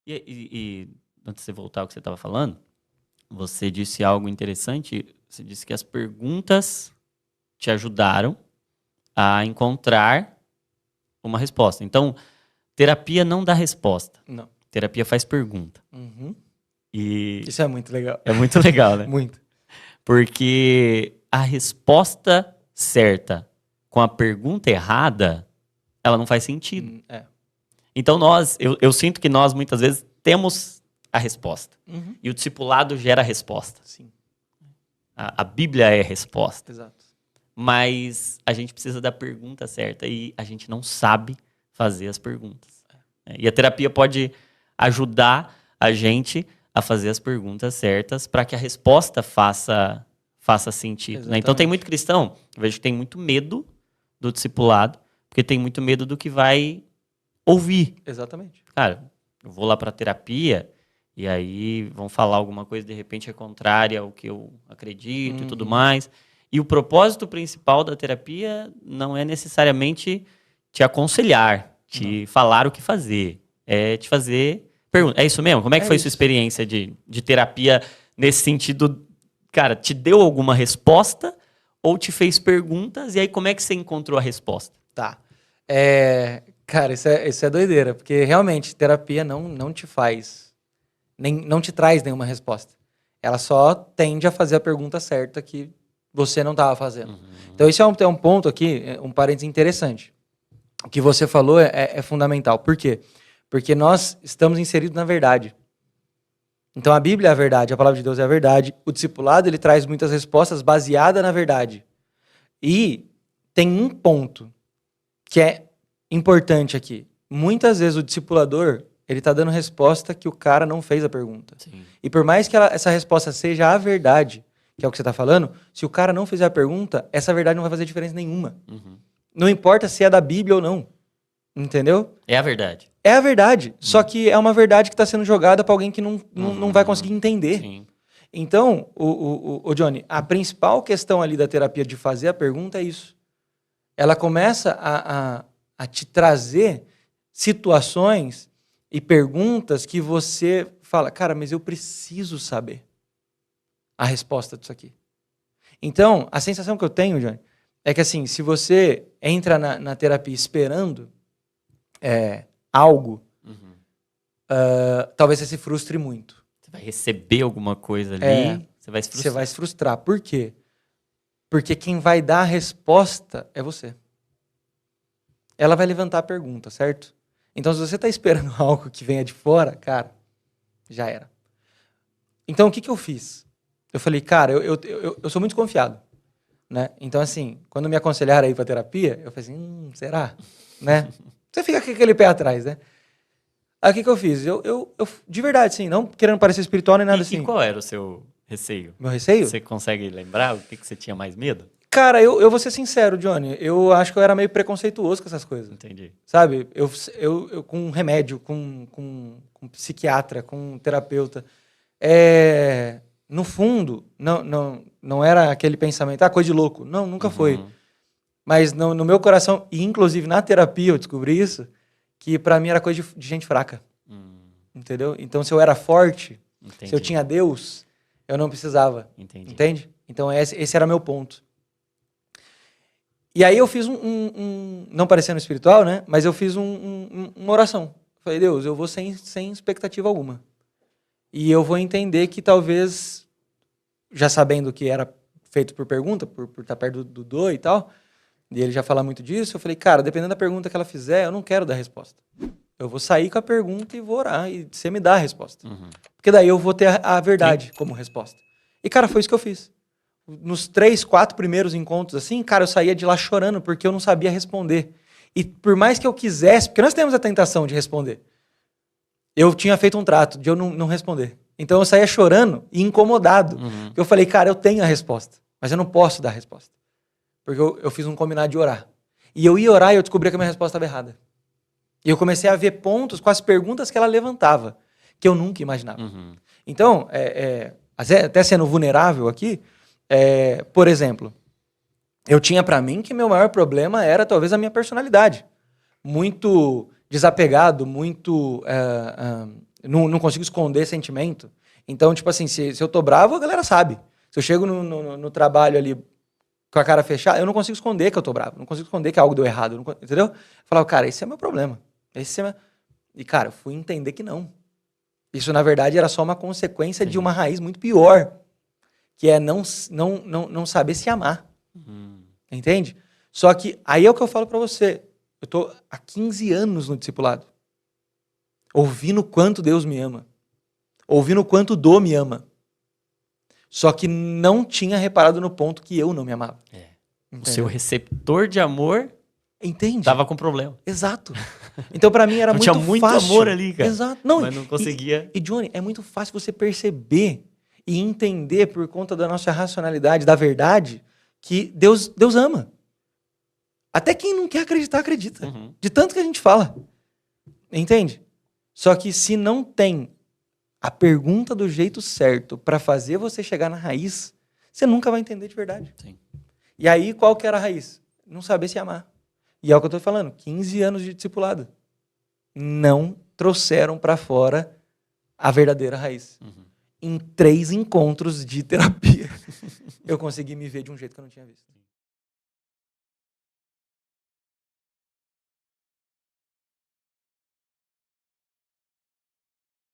E antes de você voltar ao que você estava falando, você disse algo interessante. Você disse que as perguntas te ajudaram a encontrar uma resposta. Então, terapia não dá resposta. Não. Terapia faz pergunta. Uhum. E Isso é muito legal. é muito legal, né? Muito. Porque a resposta certa com a pergunta errada, ela não faz sentido. Então eu sinto que nós muitas vezes temos a resposta. Uhum. E o discipulado gera a resposta. Sim. A Bíblia é a resposta. Exato. Mas a gente precisa da pergunta certa e a gente não sabe fazer as perguntas. E a terapia pode ajudar a gente a fazer as perguntas certas para que a resposta faça sentido. Né? Então tem muito cristão, eu vejo que tem muito medo do discipulado, porque tem muito medo do que vai ouvir. Exatamente. Cara, eu vou lá para terapia e aí vão falar alguma coisa de repente é contrária ao que eu acredito e tudo mais. E o propósito principal da terapia não é necessariamente te aconselhar, te falar o que fazer. É te fazer pergunta. É isso mesmo? Como é que foi sua experiência de terapia nesse sentido? Cara, te deu alguma resposta ou te fez perguntas? E aí como é que você encontrou a resposta? Tá. Cara, isso é doideira, porque realmente terapia não te faz, não te traz nenhuma resposta. Ela só tende a fazer a pergunta certa que você não estava fazendo. Uhum. Então, esse é um ponto aqui, um parênteses interessante. O que você falou é fundamental. Por quê? Porque nós estamos inseridos na verdade. Então, a Bíblia é a verdade, a palavra de Deus é a verdade. O discipulado, ele traz muitas respostas baseadas na verdade. E tem um ponto que é importante aqui. Muitas vezes o discipulador, ele está dando resposta que o cara não fez a pergunta. Sim. E por mais que essa resposta seja a verdade, que é o que você está falando, se o cara não fizer a pergunta, essa verdade não vai fazer diferença nenhuma. Uhum. Não importa se é da Bíblia ou não. Entendeu? É a verdade. É a verdade. Só que é uma verdade que está sendo jogada para alguém que não vai conseguir entender. Sim. Então, o Johnny, a principal questão ali da terapia de fazer a pergunta é isso. Ela começa a te trazer situações e perguntas que você fala, cara, mas eu preciso saber a resposta disso aqui. Então, a sensação que eu tenho, Johnny, é que assim, se você entra na terapia esperando algo, talvez você se frustre muito. Você vai receber alguma coisa ali, você vai se frustrar. Você vai se frustrar. Por quê? Porque quem vai dar a resposta é você. Ela vai levantar a pergunta, certo? Então, se você está esperando algo que venha de fora, cara, já era. Então, o que eu fiz? Eu falei, cara, eu sou muito desconfiado, né? Então, assim, quando me aconselharam a ir para terapia, eu falei assim, será? Né? Você fica com aquele pé atrás, né? Aí, o que eu fiz? Eu, de verdade, assim, não querendo parecer espiritual nem nada assim. E qual era o seu receio? Meu receio? Você consegue lembrar o que você tinha mais medo? Cara, eu vou ser sincero, Johnny. Eu acho que eu era meio preconceituoso com essas coisas. Entendi. Sabe? Eu com remédio, com psiquiatra, com terapeuta. No fundo, não era aquele pensamento, coisa de louco. Não, nunca foi. Mas no meu coração, e inclusive na terapia eu descobri isso, que pra mim era coisa de gente fraca. Entendeu? Então, se eu era forte, se eu tinha Deus, eu não precisava. Entende? Então, esse era meu ponto. E aí eu fiz não parecendo espiritual, né? Mas eu fiz uma oração. Falei, Deus, eu vou sem expectativa alguma. E eu vou entender que talvez, já sabendo que era feito por pergunta, por estar perto do Dodô e tal, e ele já fala muito disso, eu falei, cara, dependendo da pergunta que ela fizer, eu não quero dar resposta. Eu vou sair com a pergunta e vou orar, e você me dá a resposta. Porque daí eu vou ter a verdade como resposta. E, cara, foi isso que eu fiz. Nos 3, 4 primeiros encontros, assim, cara, eu saía de lá chorando, porque eu não sabia responder. E por mais que eu quisesse, porque nós temos a tentação de responder, eu tinha feito um trato de eu não responder. Então eu saía chorando e incomodado. Eu falei, cara, eu tenho a resposta, mas eu não posso dar a resposta. Porque eu fiz um combinado de orar. E eu ia orar e eu descobri que a minha resposta estava errada. E eu comecei a ver pontos com as perguntas que ela levantava, que eu nunca imaginava. Então, até sendo vulnerável aqui, por exemplo, eu tinha pra mim que meu maior problema era talvez a minha personalidade. Muito desapegado, muito Não consigo esconder sentimento. Então, tipo assim, se eu tô bravo, a galera sabe. Se eu chego no trabalho ali com a cara fechada, eu não consigo esconder que eu tô bravo. Não consigo esconder que algo deu errado. Entendeu? Eu falava, cara, esse é meu problema. E, cara, eu fui entender que não. Isso, na verdade, era só uma consequência de uma raiz muito pior. Que é não saber se amar. Entende? Só que aí é o que eu falo pra você. Eu tô há 15 anos no discipulado. Ouvindo o quanto Deus me ama. Ouvindo o quanto o Dô me ama. Só que não tinha reparado no ponto que eu não me amava. O seu receptor de amor tava com problema. Exato. Então, pra mim, era muito fácil. Tinha muito amor ali, cara. Exato. Mas não conseguia. E, Johnny, é muito fácil você perceber e entender, por conta da nossa racionalidade, da verdade, que Deus ama. Até quem não quer acreditar, acredita. De tanto que a gente fala. Entende? Só que se não tem a pergunta do jeito certo para fazer você chegar na raiz, você nunca vai entender de verdade. Sim. E aí, qual que era a raiz? Não saber se amar. E é o que eu tô falando, 15 anos de discipulado. Não trouxeram para fora a verdadeira raiz. Em 3 encontros de terapia, eu consegui me ver de um jeito que eu não tinha visto.